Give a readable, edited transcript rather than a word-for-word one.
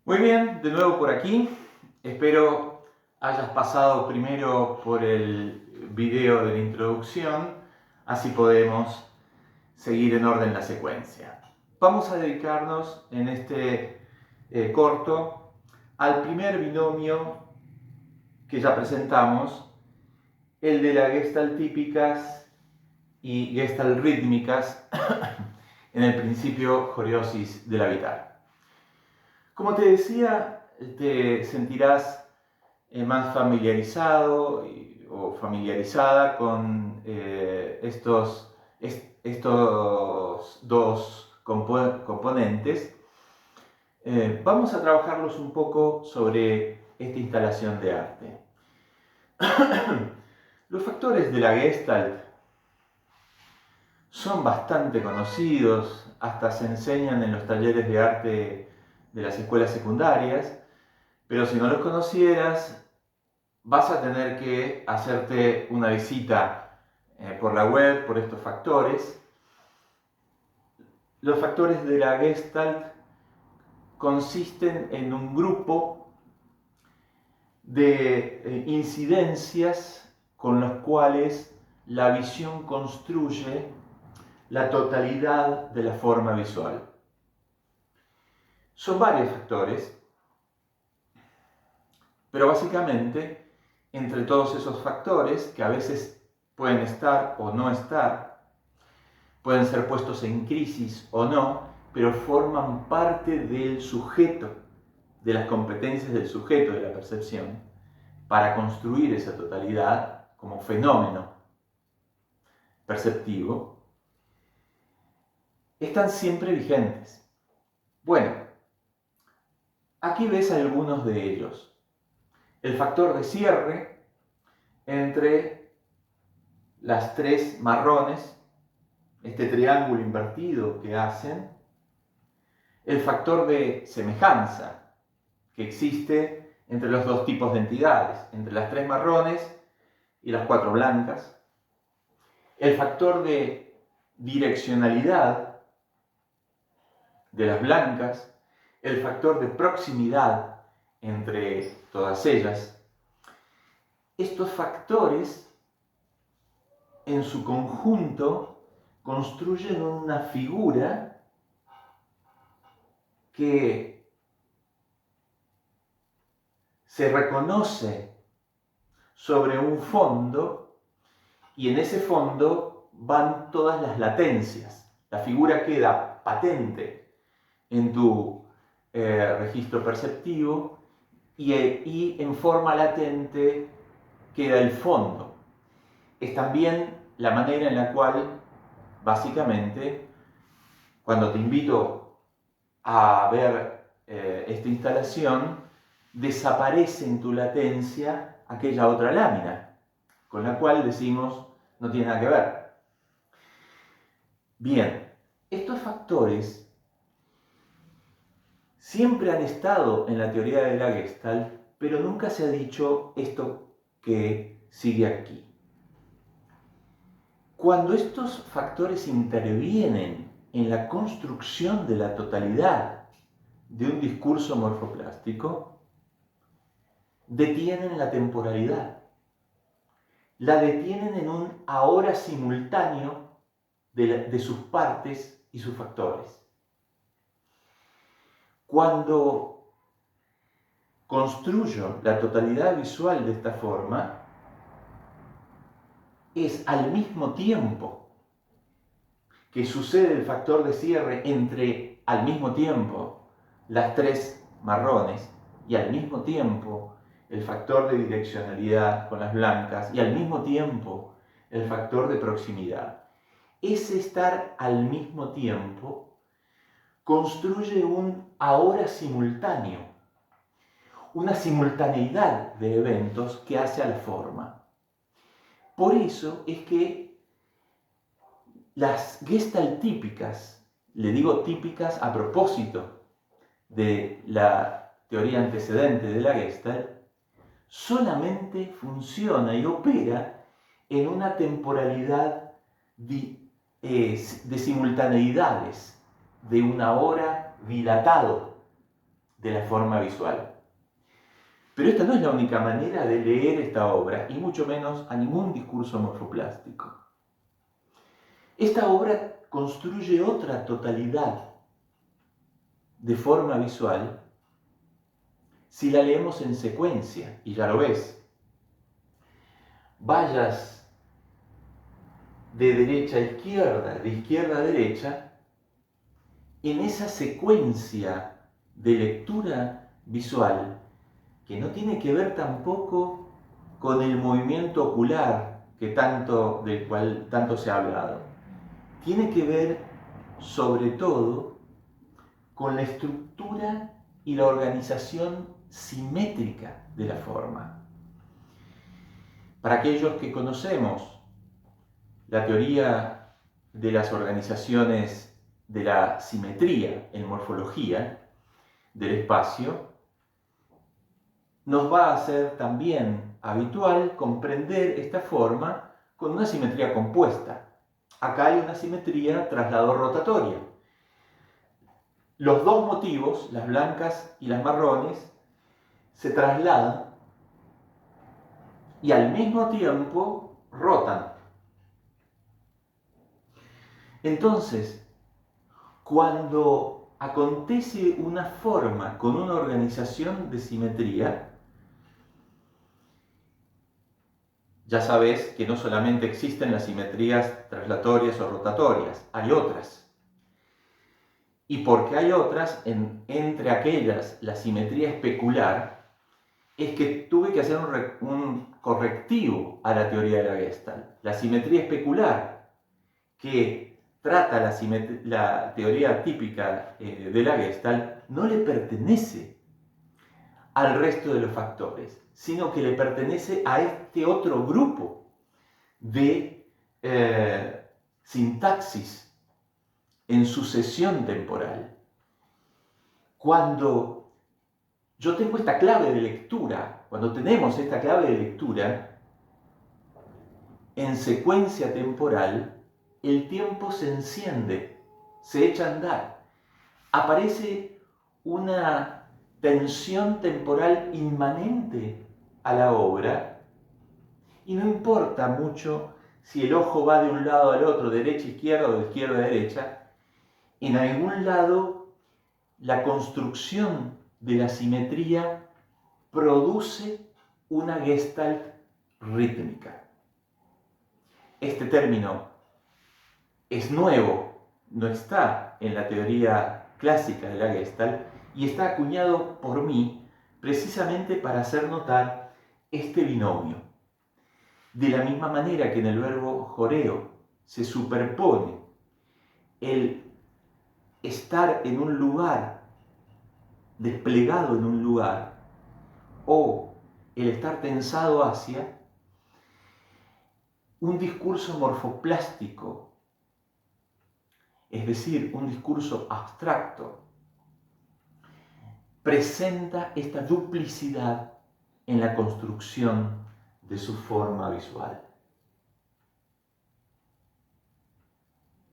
Muy bien, de nuevo por aquí. Espero hayas pasado primero por el video de la introducción, así podemos seguir en orden la secuencia. Vamos a dedicarnos en este corto al primer binomio que ya presentamos, el de las gestaltípicas y gestalrítmicas en el principio Joriosis de la Vital. Como te decía, te sentirás más familiarizado o familiarizada con estos dos componentes. Vamos a trabajarlos un poco sobre esta instalación de arte. Los factores de la Gestalt son bastante conocidos, hasta se enseñan en los talleres de arte de las escuelas secundarias, pero si no los conocieras, vas a tener que hacerte una visita por la web, por estos factores. Los factores de la Gestalt consisten en un grupo de incidencias con los cuales la visión construye la totalidad de la forma visual. Son varios factores, pero básicamente entre todos esos factores, que a veces pueden estar o no estar, pueden ser puestos en crisis o no, pero forman parte del sujeto, de las competencias del sujeto de la percepción, para construir esa totalidad como fenómeno perceptivo, están siempre vigentes. Bueno, aquí ves algunos de ellos. El factor de cierre entre las tres marrones, este triángulo invertido que hacen, el factor de semejanza que existe entre los dos tipos de entidades, entre las tres marrones y las cuatro blancas, el factor de direccionalidad de las blancas, el factor de proximidad entre todas ellas. Estos factores en su conjunto construyen una figura que se reconoce sobre un fondo y en ese fondo van todas las latencias. La figura queda patente en tu registro perceptivo y en forma latente queda el fondo. Es también la manera en la cual, básicamente, cuando te invito a ver esta instalación, desaparece en tu latencia aquella otra lámina, con la cual decimos no tiene nada que ver. Bien, estos factores siempre han estado en la teoría de la Gestalt, pero nunca se ha dicho esto que sigue aquí. Cuando estos factores intervienen en la construcción de la totalidad de un discurso morfoplástico, detienen la temporalidad, la detienen en un ahora simultáneo de sus partes y sus factores. Cuando construyo la totalidad visual de esta forma, es al mismo tiempo que sucede el factor de cierre entre al mismo tiempo las tres marrones y al mismo tiempo el factor de direccionalidad con las blancas y al mismo tiempo el factor de proximidad. Ese estar al mismo tiempo construye un ahora simultáneo, una simultaneidad de eventos que hace a la forma. Por eso es que las Gestalt típicas, le digo típicas a propósito de la teoría antecedente de la Gestalt, solamente funciona y opera en una temporalidad de simultaneidades, de un ahora dilatado de la forma visual. Pero esta no es la única manera de leer esta obra, y mucho menos a ningún discurso morfoplástico. Esta obra construye otra totalidad de forma visual si la leemos en secuencia, y ya lo ves. Vayas de derecha a izquierda, de izquierda a derecha, en esa secuencia de lectura visual que no tiene que ver tampoco con el movimiento ocular del cual tanto se ha hablado. Tiene que ver sobre todo con la estructura y la organización simétrica de la forma. Para aquellos que conocemos la teoría de las organizaciones de la simetría en morfología del espacio, nos va a ser también habitual comprender esta forma con una simetría compuesta. Acá hay una simetría traslado-rotatoria. Los dos motivos, las blancas y las marrones, se trasladan y al mismo tiempo rotan. Entonces, cuando acontece una forma con una organización de simetría, ya sabes que no solamente existen las simetrías traslatorias o rotatorias, hay otras. Y porque hay otras, entre aquellas la simetría especular, es que tuve que hacer un correctivo a la teoría de la Gestalt. La simetría especular, que trata la teoría típica de la Gestalt, no le pertenece al resto de los factores, sino que le pertenece a este otro grupo de sintaxis en sucesión temporal. Cuando yo tengo esta clave de lectura, cuando tenemos esta clave de lectura en secuencia temporal, el tiempo se enciende, se echa a andar. Aparece una tensión temporal inmanente a la obra y no importa mucho si el ojo va de un lado al otro, derecha a izquierda o de izquierda a derecha, en algún lado la construcción de la simetría produce una Gestalt rítmica. Este término es nuevo, no está en la teoría clásica de la Gestalt y está acuñado por mí precisamente para hacer notar este binomio. De la misma manera que en el verbo joreo se superpone el estar en un lugar, desplegado en un lugar, o el estar tensado hacia, un discurso morfoplástico, es decir, un discurso abstracto, presenta esta duplicidad en la construcción de su forma visual.